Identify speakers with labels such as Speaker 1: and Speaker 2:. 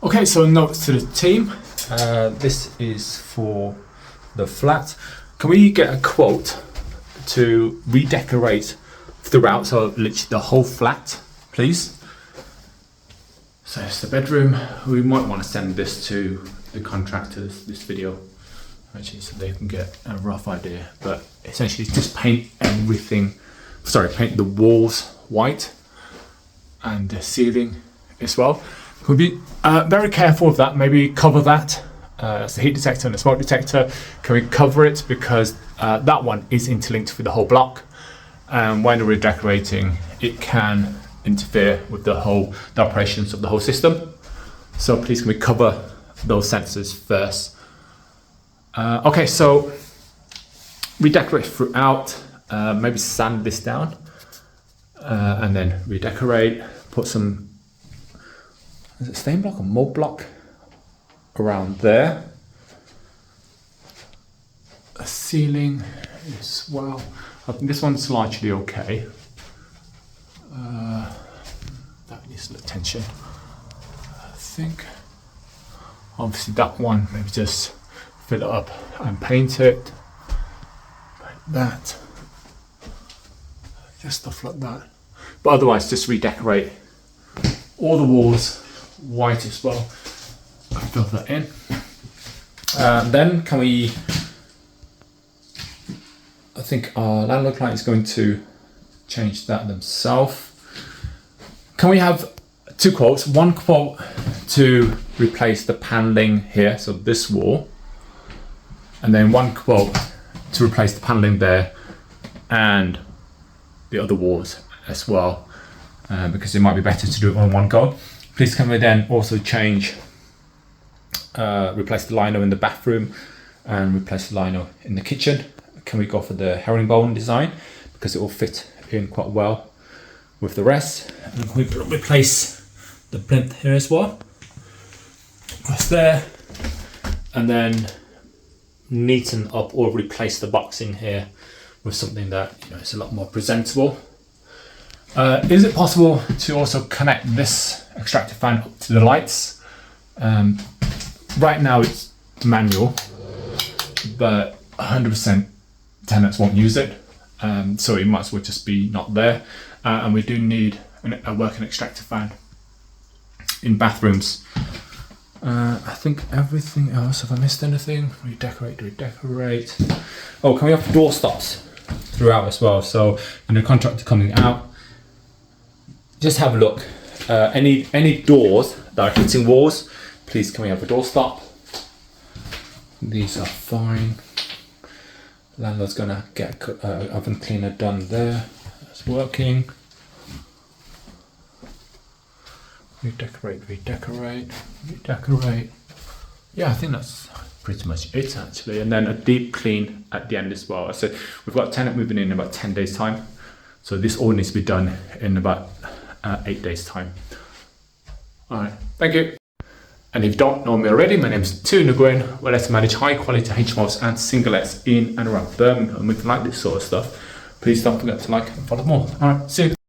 Speaker 1: Okay, so notes to the team. This is for the flat. Can we get a quote to redecorate throughout, so literally the whole flat, please? So it's the bedroom. We might want to send this to the contractors, this video, actually, so they can get a rough idea. But essentially just paint paint the walls white and the ceiling as well. We'll be very careful of that. Maybe cover that. That's the heat detector and the smoke detector. Can we cover it, because that one is interlinked with the whole block, and when we're redecorating it can interfere with the operations of the whole system. So please can we cover those sensors first. Okay, so redecorate throughout, maybe sand this down, and then redecorate, put some, is it stain block or mold block around there. A ceiling as well. I think this one's largely okay. That needs some attention. I think obviously that one, maybe just fill it up and paint it like that. Just stuff like that. But otherwise just redecorate all the walls white as well. I'll fill that in. Then can we, I think our landlord client is going to change that themselves. Can we have two quotes? One quote to replace the paneling here, so this wall, and then one quote to replace the paneling there and the other walls as well, because it might be better to do it on one go. Please can we then also change, replace the lino in the bathroom and replace the lino in the kitchen. Can we go for the herringbone design, because it will fit in quite well with the rest. And we replace the plinth here as well. That's there. And then neaten up or replace the boxing here with something that, you know, is a lot more presentable. Is it possible to also connect this extractor fan up to the lights? Right now it's manual, but 100% tenants won't use it, so it might as well just be not there. And we do need a working extractor fan in bathrooms. I think everything else, have I missed anything? Redecorate. Oh, can we have door stops throughout as well? So when the contractor coming out, just have a look. Any doors that are hitting walls, please can we have a door stop? These are fine. Landlord's gonna get oven cleaner done there. That's working. Redecorate. Yeah, I think that's pretty much it actually. And then a deep clean at the end as well. So we've got a tenant moving in about 10 days time. So this all needs to be done in about 8 days time. All right, thank you. And if you don't know me already, my name is Nguyen. Well, let's manage high quality HMOs and singlets in and around Birmingham. And if you like this sort of stuff, please don't forget to like and follow more. All right, see you.